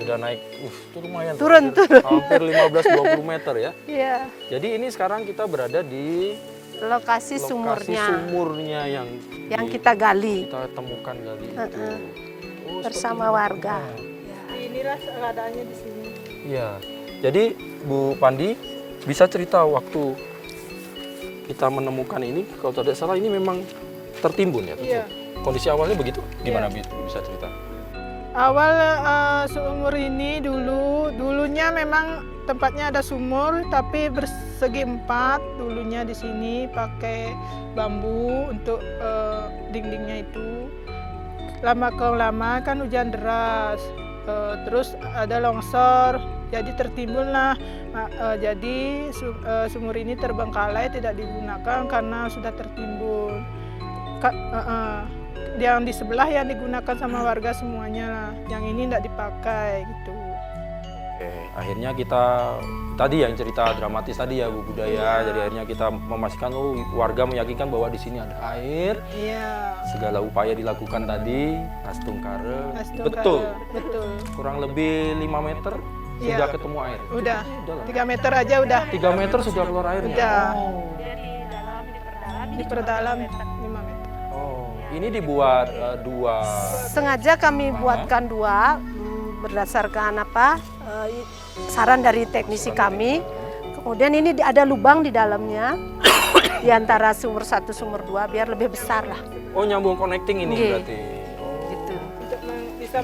sudah naik, itu lumayan. Turun. Hampir 15-20 meter ya. Iya. Jadi ini sekarang kita berada di Lokasi sumurnya yang kita gali. Kita temukan gali itu. Oh, Bersama warga. Ya. Inilah keadaannya di sini. Iya. Jadi Bu Pandi bisa cerita waktu kita menemukan ini, kalau tidak salah ini memang tertimbun ya? Iya. Kondisi awalnya begitu? Gimana bisa cerita? Awal sumur ini dulunya memang tempatnya ada sumur tapi bersegi 4 dulunya di sini pakai bambu untuk dindingnya itu. Lama kan hujan deras, terus ada longsor, jadi tertimbunlah. Jadi sumur ini terbengkalai tidak digunakan karena sudah tertimbun. Yang di sebelah yang digunakan sama warga semuanya lah, yang ini tidak dipakai gitu. Oke, akhirnya kita tadi yang cerita dramatis tadi ya Bu Budaya, jadi akhirnya kita memastikan warga meyakinkan bahwa di sini ada air. Iya. Segala upaya dilakukan tadi, Astungkare. Betul. Kurang lebih 5 meter sudah ketemu air. Udah 3 meter aja udah. 3 meter sudah keluar airnya. Udah. Dari Diperdalam 5 meter. Oh, ini dibuat 2. Sengaja kami buatkan 2 berdasarkan saran dari teknisi kami. Kemudian ini ada lubang di dalamnya di antara sumur 1 sumur 2 biar lebih besar lah. Oh, nyambung connecting ini berarti. Gitu. Untuk bisa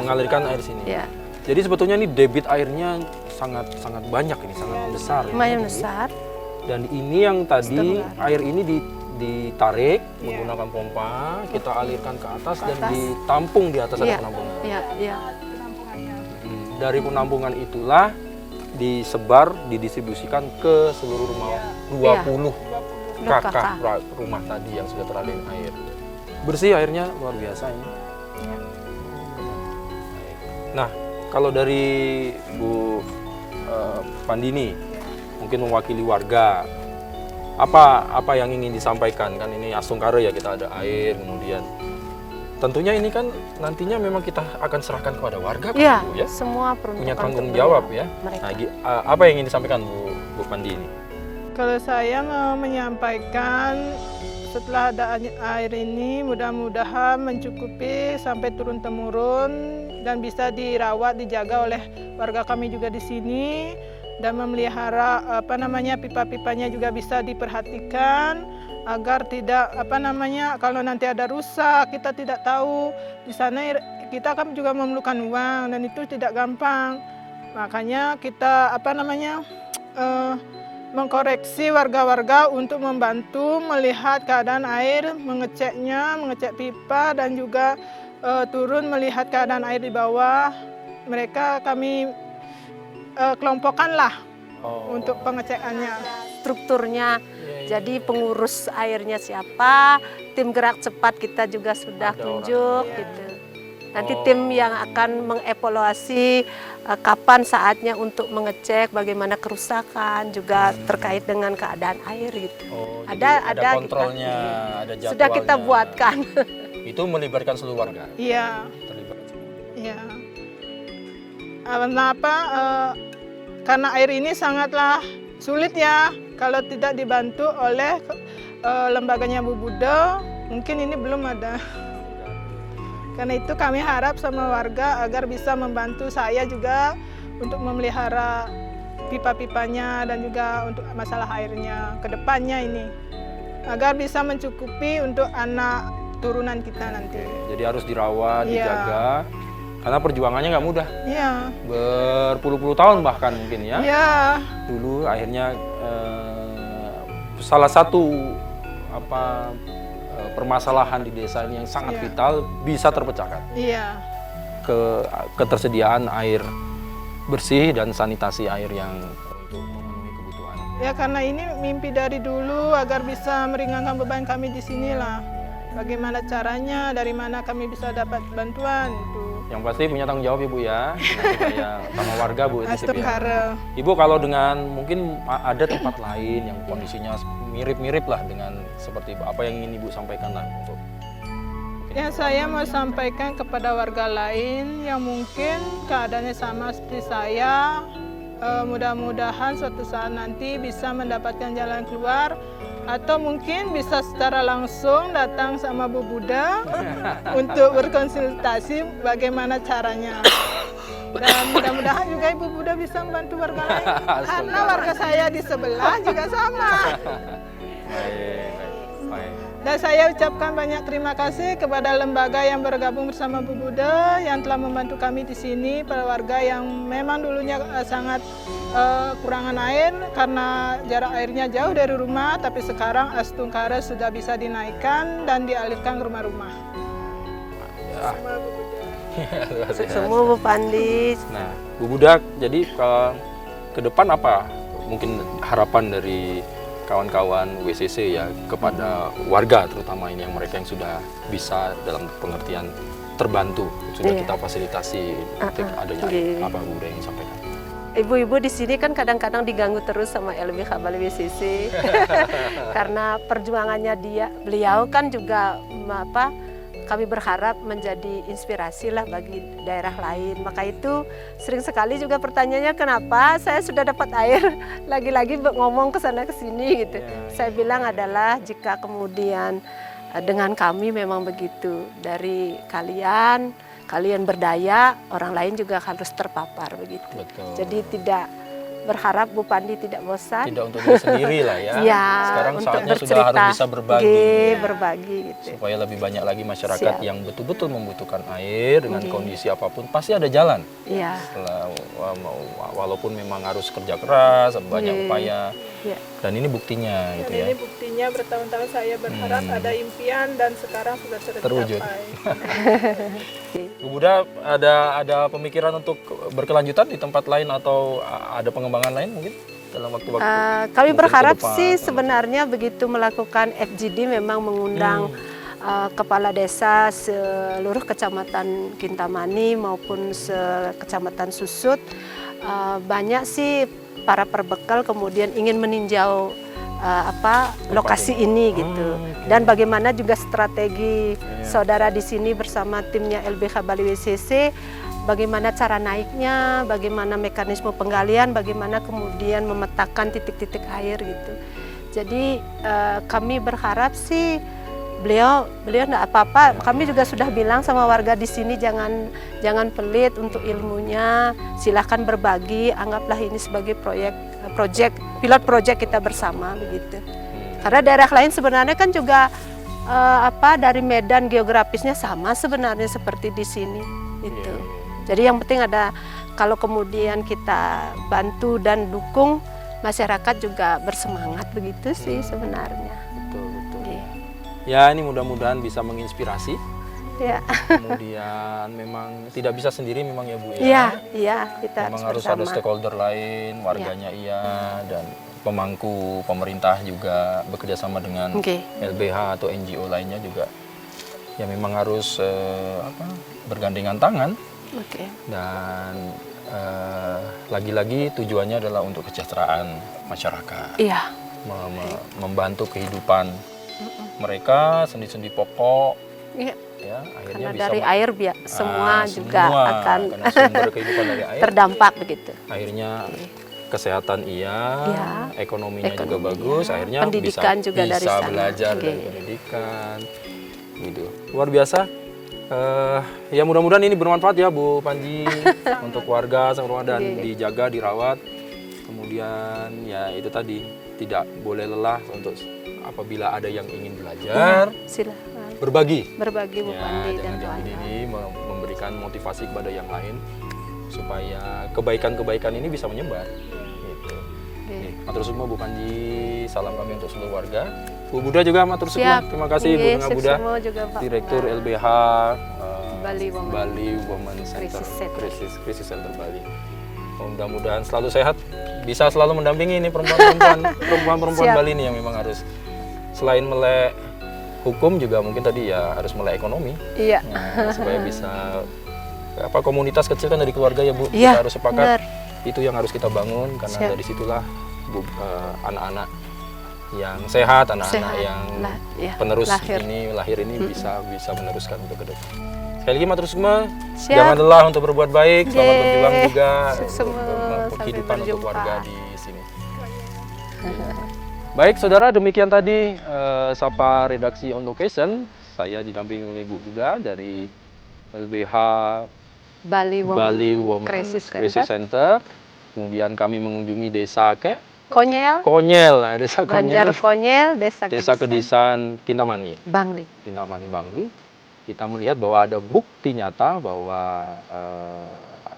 Mengalirkan air sini. Ya. Jadi sebetulnya ini debit airnya sangat banyak ini, sangat besar. Lumayan besar. Dan ini yang tadi air ini ditarik menggunakan pompa, kita alirkan ke atas dan ditampung di atas ada penampungan. Iya. Dari penampungan itulah disebar, didistribusikan ke seluruh rumah 20 kakak rumah tadi yang sudah teraliri air. Bersih airnya luar biasa ini. Nah, kalau dari Bu Pandini mungkin mewakili warga, apa yang ingin disampaikan? Kan ini Astungkare ya, kita ada air, kemudian tentunya ini kan nantinya memang kita akan serahkan kepada warga kan, Iya, Bu, ya? semua Punya peruntukan tanggung untuk jawab ya. mereka. Nah, apa yang ingin disampaikan Bu Pandi ini? Kalau saya mau menyampaikan setelah ada air ini mudah-mudahan mencukupi sampai turun-temurun dan bisa dirawat, dijaga oleh warga kami juga di sini dan memelihara pipa-pipanya juga bisa diperhatikan agar tidak kalau nanti ada rusak kita tidak tahu. Di sana kita kan juga memerlukan uang dan itu tidak gampang. Makanya kita mengkoreksi warga-warga untuk membantu melihat keadaan air, mengecek pipa dan juga turun melihat keadaan air di bawah. Mereka kami kelompokkanlah untuk pengecekannya. Strukturnya, jadi pengurus airnya siapa, tim gerak cepat kita juga sudah tunjuk gitu. Nanti tim yang akan mengevaluasi kapan saatnya untuk mengecek bagaimana kerusakan juga terkait dengan keadaan air gitu. Ada kontrolnya, ada jadwalnya. Sudah kita buatkan. Itu melibatkan seluruh warga. Iya. Terlibat semua. Iya. Karena air ini sangatlah sulit ya, kalau tidak dibantu oleh lembaganya Bu Budo, mungkin ini belum ada. Karena itu kami harap sama warga agar bisa membantu saya juga untuk memelihara pipa-pipanya dan juga untuk masalah airnya ke depannya ini. Agar bisa mencukupi untuk anak turunan kita nanti. Jadi harus dirawat, dijaga. Karena perjuangannya nggak mudah. Iya. Berpuluh-puluh tahun bahkan mungkin ya. Iya. Dulu akhirnya salah satu permasalahan di desa ini yang sangat vital bisa terpecahkan. Iya. Ketersediaan air bersih dan sanitasi air yang untuk memenuhi kebutuhan. Ya karena ini mimpi dari dulu agar bisa meringankan beban kami di sinilah. Bagaimana caranya, dari mana kami bisa dapat bantuan itu. Yang pasti punya tanggung jawab Ibu ya, sama warga Bu. Astungkare. Ibu kalau dengan mungkin ada tempat lain yang kondisinya mirip-mirip lah dengan seperti apa yang ingin Ibu sampaikan lah untuk Ya, saya mau sampaikan kepada warga lain yang mungkin keadaannya sama seperti saya. Mudah-mudahan suatu saat nanti bisa mendapatkan jalan keluar, atau mungkin bisa secara langsung datang sama Bu Buddha untuk berkonsultasi bagaimana caranya. Dan mudah-mudahan juga Ibu Buddha bisa membantu warga lain, karena warga saya di sebelah juga sama. Baik. Dan saya ucapkan banyak terima kasih kepada lembaga yang bergabung bersama Bu Buddha yang telah membantu kami di sini, para warga yang memang dulunya sangat kurangan air karena jarak airnya jauh dari rumah, tapi sekarang Astungkara sudah bisa dinaikkan dan dialirkan ke rumah-rumah. Ya. Sama Bu Buddha. Semua Bu Pandi. Nah, Bu Buddha, jadi ke depan apa mungkin harapan dari kawan-kawan WCC ya kepada warga, terutama ini yang mereka yang sudah bisa dalam pengertian terbantu, sudah kita fasilitasi adanya apa Bu Buddha yang sampaikan? Ibu-ibu di sini kan kadang-kadang diganggu terus sama LBH Bali WCC karena perjuangannya beliau kan juga kami berharap menjadi inspirasi lah bagi daerah lain. Maka itu sering sekali juga pertanyaannya kenapa saya sudah dapat air lagi-lagi ngomong ke sana ke sini gitu. Saya bilang adalah jika kemudian dengan kami memang begitu, dari kalian berdaya, orang lain juga harus terpapar begitu. Betul. Jadi tidak berharap Bu Pandi tidak bosan. Tidak untuk diri sendiri lah ya. Ya, sekarang untuk saatnya bercerita, sudah harus bisa berbagi. Berbagi gitu. Supaya lebih banyak lagi masyarakat Siap. yang betul-betul membutuhkan air dengan kondisi apapun pasti ada jalan. Iya. Walaupun memang harus kerja keras, banyak upaya. Iya. Dan ini buktinya gitu ya. Ini buktinya bertahun-tahun saya berharap ada impian dan sekarang sudah Terwujud. tercapai. Bu Buddha ada pemikiran untuk berkelanjutan di tempat lain atau ada pengembangan lain mungkin dalam waktu-waktu? Kami mungkin berharap ke depan? sih sebenarnya begitu melakukan FGD memang mengundang kepala desa seluruh kecamatan Kintamani maupun kecamatan Susut. Banyak sih para perbekal kemudian ingin meninjau lokasi ini gitu. Dan bagaimana juga strategi saudara di sini bersama timnya LBH Bali WCC, bagaimana cara naiknya, bagaimana mekanisme penggalian, bagaimana kemudian memetakan titik-titik air gitu. Jadi kami berharap sih beliau enggak apa-apa. Kami juga sudah bilang sama warga di sini jangan pelit untuk ilmunya, silahkan berbagi, anggaplah ini sebagai pilot project kita bersama begitu. Karena daerah lain sebenarnya kan juga dari medan geografisnya sama sebenarnya seperti di sini itu. Jadi yang penting ada, kalau kemudian kita bantu dan dukung, masyarakat juga bersemangat begitu sih sebenarnya. Betul. Ya, ini mudah-mudahan bisa menginspirasi. Ya. Kemudian memang tidak bisa sendiri memang ya Bu ya. Iya, kita memang harus bersama. ada stakeholder lain, warganya dan pemangku pemerintah juga bekerja sama dengan LBH atau NGO lainnya juga. Ya memang harus bergandengan tangan. Dan lagi-lagi tujuannya adalah untuk kesejahteraan masyarakat. Iya. Membantu kehidupan mereka, sendi-sendi pokok. Iya. Ya, akhirnya Karena bisa dari air semua juga akan karena sumber kehidupan dari air terdampak begitu. Akhirnya kesehatan ekonominya juga bagus, akhirnya pendidikan bisa juga dari sana. Belajar dari pendidikan gitu. Luar biasa. Ya mudah-mudahan ini bermanfaat ya Bu Panji untuk warga dan dijaga, dirawat. Kemudian ya itu tadi, tidak boleh lelah untuk apabila ada yang ingin belajar, silakan berbagi Bu Pandi dan jangan diri, memberikan motivasi kepada yang lain supaya kebaikan-kebaikan ini bisa menyebar. Gitu. Matur suwun Bu Panji, salam kami untuk seluruh warga. Bu Buddha juga matur suwun. Terima kasih Bu Bunga Buddha, Direktur LBH Bali Women Center, Crisis Center Bali. Mudah-mudahan selalu sehat, bisa selalu mendampingi ini perempuan-perempuan Bali ini yang memang harus selain melek hukum juga mungkin tadi ya harus melek ekonomi. Iya. Supaya bisa komunitas kecil kan dari keluarga ya Bu. Kita harus sepakat itu yang harus kita bangun karena dari situlah anak-anak yang sehat, anak-anak Sehat. yang Ya, penerus lahir. lahir ini bisa meneruskan untuk ke depan. Sekali lagi matur semua, Siap. jangan lelah untuk berbuat baik, selamat Yeay. berjuang juga Semua, untuk sampai kehidupan untuk berjumpa. warga di sini. Baik saudara, demikian tadi Sapa Redaksi On Location. Saya didampingi oleh Bu juga dari LBH Bali Women Crisis Crisis Center. Kemudian kami mengunjungi desa Konyel, Konyel, desa Banjar Konyel, Konyel, desa Kedisan Kintamani. Bangli. Kintamani Bangli. Kita melihat bahwa ada bukti nyata bahwa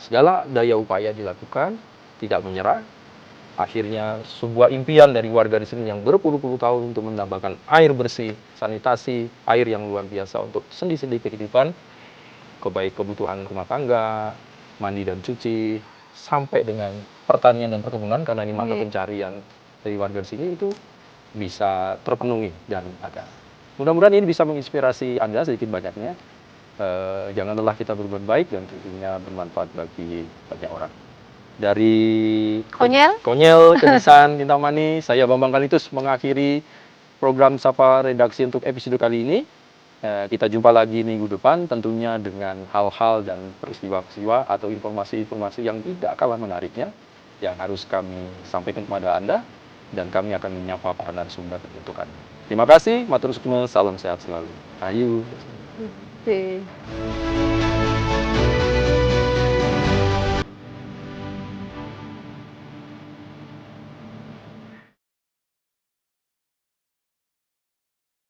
segala daya upaya dilakukan, tidak menyerah. Akhirnya sebuah impian dari warga di sini yang berpuluh-puluh tahun untuk mendapatkan air bersih, sanitasi, air yang luar biasa untuk sendi-sendi kehidupan, baik kebutuhan rumah tangga, mandi dan cuci, sampai dengan pertanian dan perkebunan, karena ini mata pencarian dari warga di sini itu bisa terpenuhi dan ada. Mudah-mudahan ini bisa menginspirasi Anda sedikit banyaknya. Jangan lelah kita berbuat baik dan tentunya bermanfaat bagi banyak orang. Dari Konyel Kedisan Kintamani, saya Bambang Kalitus mengakhiri program Sapa Redaksi untuk episode kali ini. Kita jumpa lagi minggu depan tentunya dengan hal-hal dan peristiwa-peristiwa atau informasi-informasi yang tidak kalah menariknya yang harus kami sampaikan kepada Anda, dan kami akan menyapa para narasumber tertentu. Terima kasih, matur sukma, salam sehat selalu. Ayu. Oke.